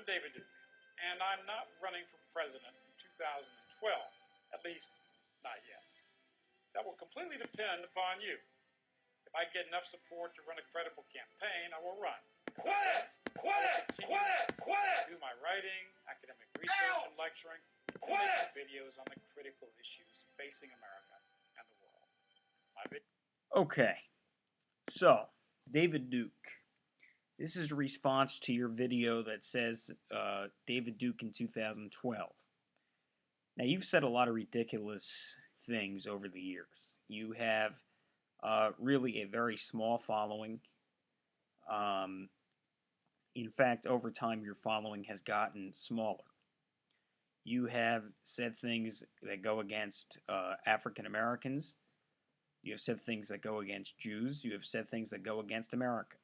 I'm David Duke, and I'm not running for president in 2012, at least not yet. That will completely depend upon you. If I get enough support to run a credible campaign, I will run. Quit it! Do my writing, academic research, and lecturing, and making videos on the critical issues facing America and the world. Okay, so David Duke. This is a response to your video that says David Duke in 2012. Now, you've said a lot of ridiculous things over the years. You have really a very small following. In fact, over time, your following has gotten smaller. You have said things that go against African Americans. You have said things that go against Jews. You have said things that go against America.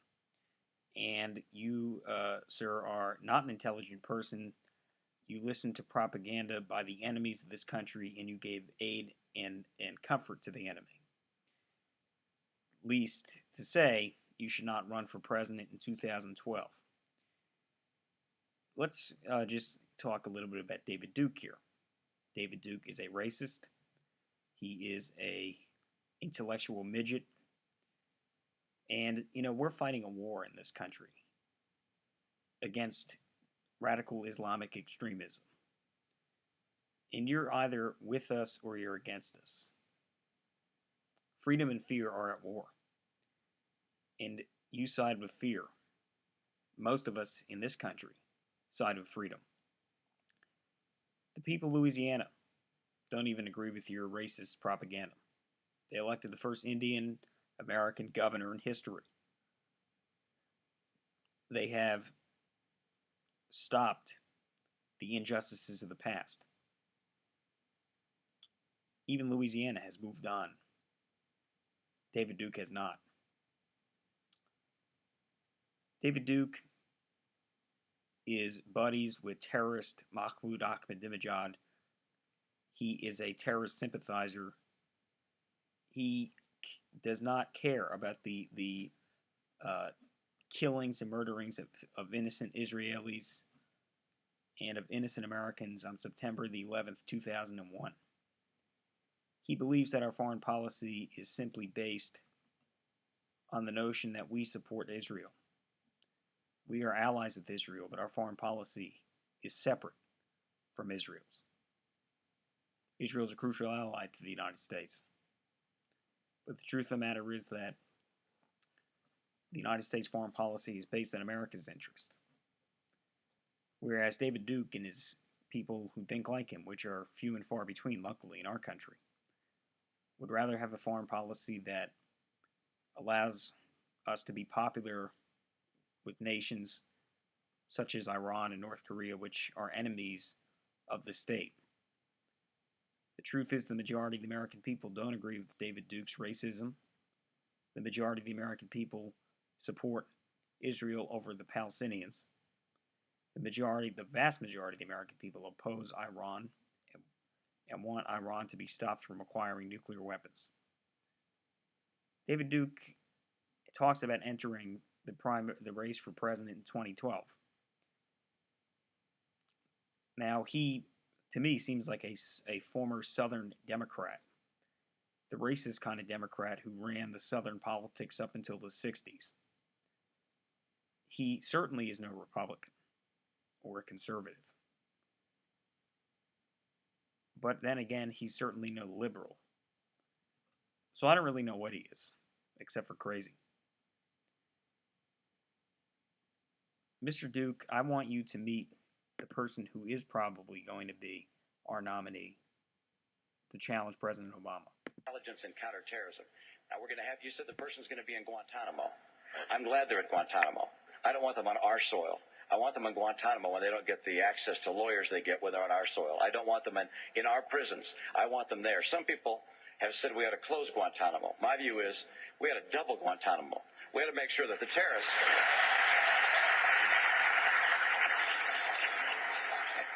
And you, sir, are not an intelligent person. You listen to propaganda by the enemies of this country, and you gave aid and comfort to the enemy. Least to say, you should not run for president in 2012. Let's just talk a little bit about David Duke here. David Duke is a racist. He is a intellectual midget. And, you know, we're fighting a war in this country against radical Islamic extremism. And you're either with us or you're against us. Freedom and fear are at war. And you side with fear. Most of us in this country side with freedom. The people of Louisiana don't even agree with your racist propaganda. They elected the first Indian American governor in history. They have stopped the injustices of the past. Even Louisiana has moved on. David Duke has not. David Duke is buddies with terrorist Mahmoud Ahmadinejad. He is a terrorist sympathizer. He does not care about the killings and murderings of innocent Israelis and of innocent Americans on September the 11th, 2001. He believes that our foreign policy is simply based on the notion that we support Israel. We are allies with Israel, but our foreign policy is separate from Israel's. Israel is a crucial ally to the United States. But the truth of the matter is that the United States foreign policy is based on America's interest. Whereas David Duke and his people who think like him, which are few and far between, luckily, in our country, would rather have a foreign policy that allows us to be popular with nations such as Iran and North Korea, which are enemies of the state. The truth is the majority of the American people don't agree with David Duke's racism. The majority of the American people support Israel over the Palestinians. The vast majority of the American people oppose Iran and want Iran to be stopped from acquiring nuclear weapons. David Duke talks about entering the race for president in 2012. Now, he, to me, seems like a former Southern Democrat, the racist kind of Democrat who ran the Southern politics up until the 60s. He certainly is no Republican or a conservative. But then again, he's certainly no liberal. So I don't really know what he is, except for crazy. Mr. Duke, I want you to meet the person who is probably going to be our nominee to challenge President Obama. Intelligence and counterterrorism. Now we're going to have, you said the person's going to be in Guantanamo. I'm glad they're at Guantanamo. I don't want them on our soil. I want them in Guantanamo when they don't get the access to lawyers they get when they're on our soil. I don't want them in our prisons. I want them there. Some people have said we ought to close Guantanamo. My view is we ought to double Guantanamo. We ought to make sure that the terrorists...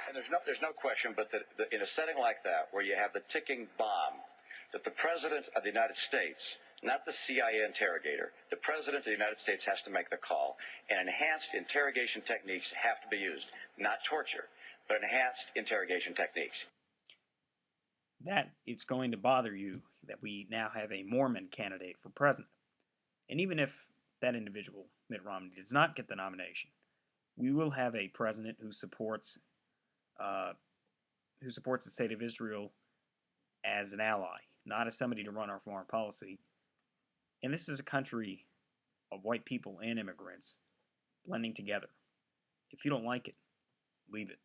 And there's no question but that in a setting like that where you have the ticking bomb, that the President of the United States, not the CIA interrogator, the President of the United States has to make the call, and enhanced interrogation techniques have to be used. not torture, but enhanced interrogation techniques. That it's going to bother you that we now have a Mormon candidate for president. And even if that individual, Mitt Romney, does not get the nomination, we will have a president who supports the state of Israel as an ally, not as somebody to run our foreign policy. And this is a country of white people and immigrants blending together. If you don't like it, leave it.